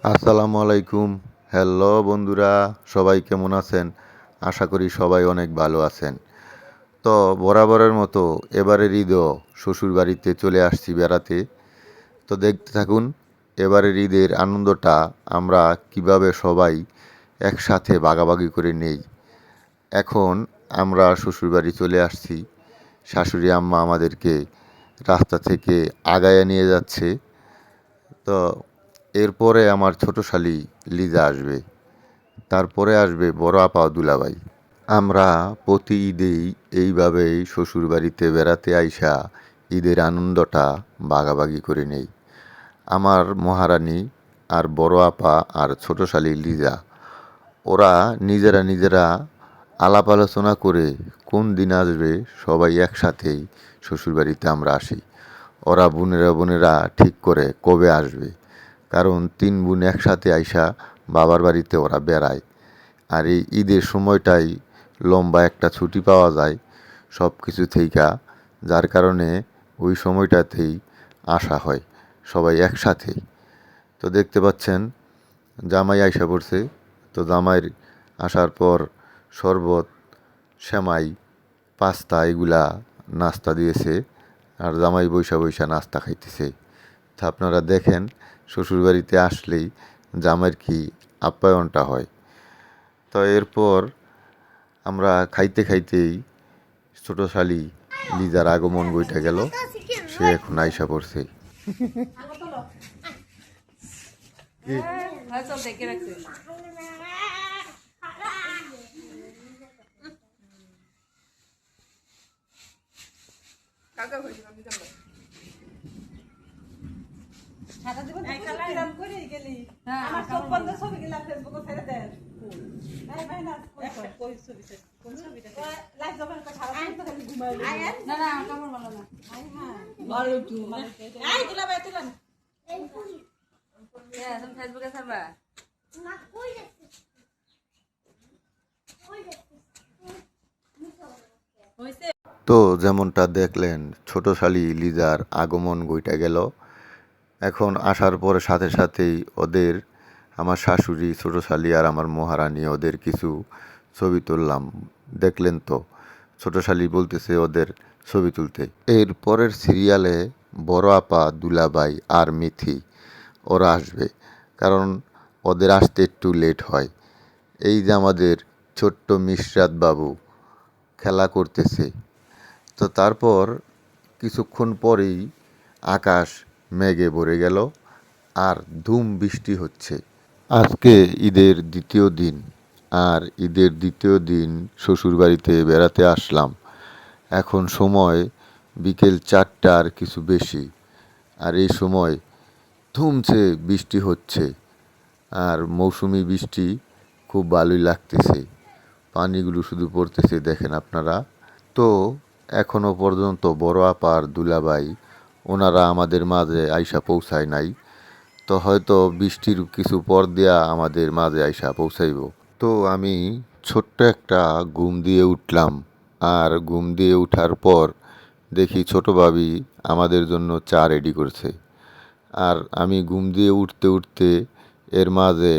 আসসালামু আলাইকুম। হ্যালো বন্ধুরা, সবাই কেমন আছেন? আশা করি সবাই অনেক ভালো আছেন। তো বরাবরের মতো এবারের ঈদও শ্বশুরবাড়িতে চলে আসছি বেড়াতে। তো দেখতে থাকুন এবারের ঈদের আনন্দটা আমরা কিভাবে সবাই একসাথে ভাগাভাগি করে নেই। এখন আমরা শ্বশুরবাড়ি চলে আসছি। শাশুড়ি আম্মা আমাদেরকে রাস্তা থেকে আগায়া নিয়ে যাচ্ছে। তো এরপরে আমার ছোট শালি লিজা আসবে। তারপরে আসবে বড় আপা ও দুলাভাই। আমরা প্রতি ঈদেই এইভাবেই শ্বশুরবাড়িতে বেড়াতে আইসা ঈদের আনন্দটা ভাগাভাগি করে নেই। আমার মহারানী আর বড় আপা আর ছোট শালি লিজা ওরা নিজেরা আলাপ আলোচনা করে কোন দিন আসবে সবাই একসাথেই শ্বশুরবাড়িতে আমরা আসি। ওরা বোনেরা ঠিক করে কবে আসবে, কারণ ৩ বোন একসাথে আইসা বাবার বাড়িতে ওরা বেড়ায়। আর এই ঈদের সময়টাই লম্বা একটা ছুটি পাওয়া যায় সব কিছু থেইকা, যার কারণে ওই সময়টাতেই আসা হয় সবাই একসাথেই। তো দেখতে পাচ্ছেন জামাই আইসা পড়ছে। তো জামাইয়ের আসার পর শরবত, সেমাই, পাস্তা এগুলা নাস্তা দিয়েছে, আর জামাই বইসা নাস্তা খাইতেছে। তা আপনারা দেখেন শ্বশুরবাড়িতে আসলেই জামাইয়ের কি আপ্যায়নটা হয়। তো এরপর আমরা খাইতেই ছোট শালি লিজার আগমন বইটা গেল। সে এখন আইসা পড়ছে। তো যেমনটা দেখলেন ছোট শালি লিজার আগমন গইটা গেল। এখন আসার পরে সাথেই ওদের আমার শাশুড়ি, ছোট শালি আর আমার মহারানী ওদের কিছু ছবি তুললাম। দেখলেন তো ছোট শালি বলতেছে ওদের ছবি তুলতে। এর পরের সিরিয়ালে বড় আপা, দুলাভাই আর মিথি ওরা আসবে, কারণ ওদের আসতে একটু লেট হয়। এই যে আমাদের ছোট্ট মিশরাত বাবু খেলা করতেছে। তো তারপর কিছুক্ষণ পরেই আকাশ মেঘে ভরে গেল আর ধুম বৃষ্টি হচ্ছে। আজকে ঈদের দ্বিতীয় দিন, আর ঈদের দ্বিতীয় দিন শ্বশুরবাড়িতে বেড়াতে আসলাম। এখন সময় বিকেল 4টার কিছু বেশি, আর এই সময় ধুমছে বৃষ্টি হচ্ছে, আর মৌসুমি বৃষ্টি খুব ভালোই লাগতেছে। পানিগুলো শুধু পড়তেছে দেখেন আপনারা। তো এখনো পর্যন্ত বড় আপা আর দুলাভাই ওনারা আমাদের মাঝে আইসা পৌঁছায় নাই। তো হয়তো বৃষ্টির কিছু পর দিয়া আমাদের মাঝে আইসা পৌঁছাইব। তো আমি ছোট্ট একটা ঘুম দিয়ে উঠলাম, আর ঘুম দিয়ে উঠার পর দেখি ছোট ভাবি আমাদের জন্য চা রেডি করছে। আর আমি ঘুম দিয়ে উঠতে এর মাঝে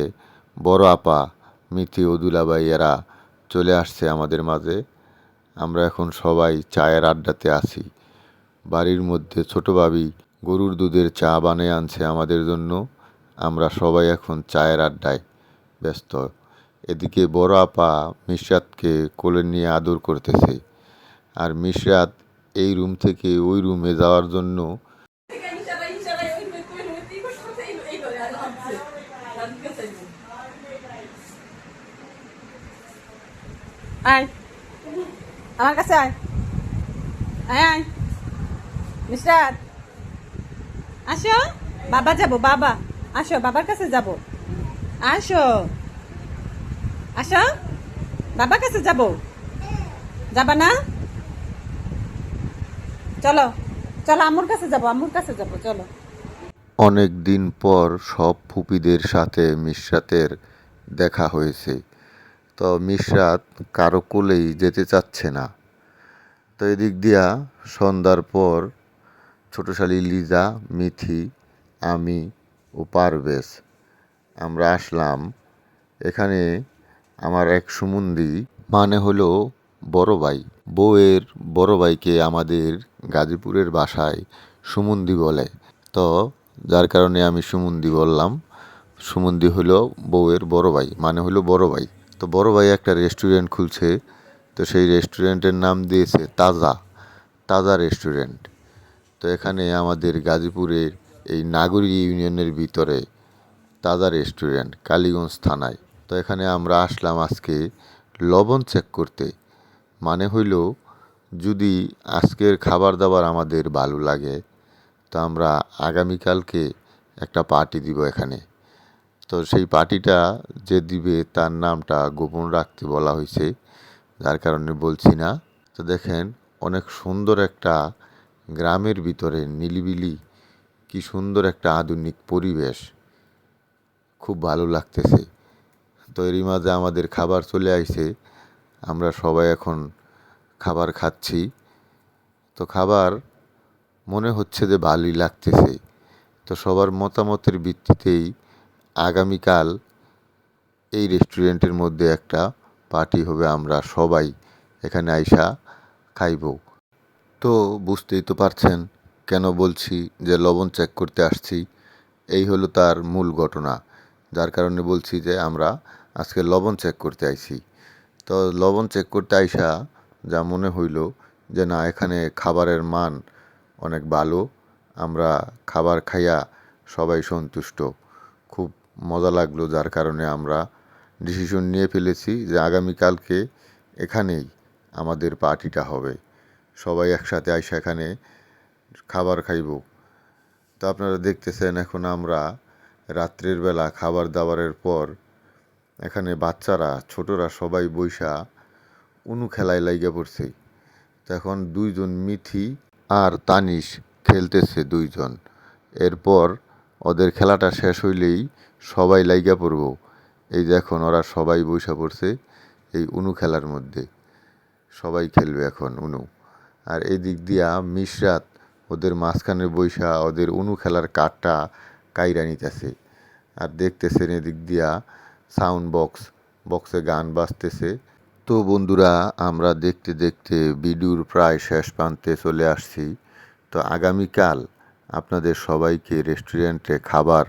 বড় আপা, মিথি ও দুলাভাই এরা চলে আসছে আমাদের মাঝে। আমরা এখন সবাই চায়ের আড্ডাতে আছি। বাড়ির মধ্যে ছোট ভাবি গরুর দুধের চা বানিয়ে আনছে আমাদের জন্য। আমরা সবাই এখন চায়ের আড্ডায় ব্যস্ত। এদিকে বড় আপা মিশরাতকে কোলে নিয়ে আদর করতেছে, আর মিশরাত এই রুম থেকে ওই রুমে যাওয়ার জন্য আয় আমার কাছে আয়, আয় আয় মিস্টার, আসো। বাবা যাব, বাবা আসো, বাবার কাছে যাব, আসো আসো, বাবার কাছে যাব। যাবা না? চলো চলো, আম্মুর কাছে যাব, আম্মুর কাছে যাব, চলো। অনেক দিন পর সব ফুপিদের সাথে মিশরাতের দেখা হয়েছে। তো মিশরাত কারো কোলেই যেতে চাচ্ছে না। তো এদিক দিয়া সন্ধ্যার পর ছোট শালি লিজা, মিথি, আমি ও পারভেজ আমরা আসলাম। এখানে আমার এক সুমন্দি, মানে হলো বড় ভাই, বউয়ের বড় ভাইকে আমাদের গাজীপুরের ভাষায় সুমন্দি বলে। তো যার কারণে আমি সুমন্দি বললাম। সুমন্দি হলো বউয়ের বড় ভাই, মানে হলো বড় ভাই। তো বড় ভাই একটা রেস্টুরেন্ট খুলছে। তো সেই রেস্টুরেন্টের নাম দিয়েছে তাজা, তাজা রেস্টুরেন্ট। তো এখানে আমাদের গাজীপুরের এই নাগরিক ইউনিয়নের ভিতরে তাজা রেস্টুরেন্ট, কালীগঞ্জ থানায়। তো এখানে আমরা আসলাম আজকে লবণ চেক করতে। মানে হইল, যদি আজকের খাবার দাবার আমাদের ভালো লাগে, তো আমরা আগামীকালকে একটা পার্টি দিব এখানে। তো সেই পার্টিটা যে দিবে তার নামটা গোপন রাখতে বলা হয়েছে, যার কারণে বলছি না। তো দেখেন, অনেক সুন্দর একটা গ্রামের ভিতরে নিলিবিলি, কি সুন্দর একটা আধুনিক পরিবেশ, খুব ভালো লাগতেছে। তো এরই মাঝে আমাদের খাবার চলে আইছে। আমরা সবাই এখন খাবার খাচ্ছি। তো খাবার মনে হচ্ছে যে ভালোই লাগতেছে। তো সবার মতামতের ভিত্তিতেই আগামীকাল এই রেস্টুরেন্টের মধ্যে একটা পার্টি হবে। আমরা সবাই এখানে আইসা খাইব। তো বুঝতেই তো পারছেন কেন বলছি যে লবণ চেক করতে আসছি। এই হলো তার মূল ঘটনা, যার কারণে বলছি যে আমরা আজকে লবণ চেক করতে আইছি। তো লবণ চেক করতে আইসা যা মনে হইল যে না, এখানে খাবারের মান অনেক ভালো। আমরা খাবার খাইয়া সবাই সন্তুষ্ট, খুব মজা লাগলো। যার কারণে আমরা ডিসিশন নিয়ে ফেলেছি যে আগামীকালকে এখানেই আমাদের পার্টিটা হবে। সবাই একসাথে আইসা এখানে খাবার খাইব। তো আপনারা দেখতেছেন, এখন আমরা রাত্রের বেলা খাবার দাবারের পর এখানে বাচ্চারা, ছোটরা সবাই বইসা উনু খেলায় লাইগা পড়ছে। তো এখন দুইজন মিথি আর তানিশ খেলতেছে দুইজন। এরপর ওদের খেলাটা শেষ হইলেই সবাই লাইগা পড়ব। এই দেখুন, ওরা সবাই বইসা পড়ছে এই উনু খেলার মধ্যে। সবাই খেলবে এখন উনু। আর এদিক দিয়া মিশরাত ওদের মাঝখানে বইসা ওদের উনু খেলার কাঠটা কাইরা নিতেছে। আর দেখতেছেন এদিক দিয়া সাউন্ড বক্সে গান বাজতেছে। তো বন্ধুরা, আমরা দেখতে দেখতে ভিডিওর প্রায় শেষ প্রান্তে চলে আসছি। তো আগামীকাল আপনাদের সবাইকে রেস্টুরেন্টে খাবার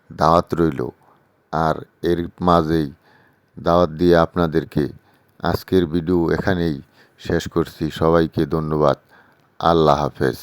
দাওয়াত রইল। আর এর মাঝেই দাওয়াত দিয়ে আপনাদেরকে আজকের ভিডিও এখানেই শেষ করছি। সবাইকে ধন্যবাদ। আল্লাহ হাফেজ।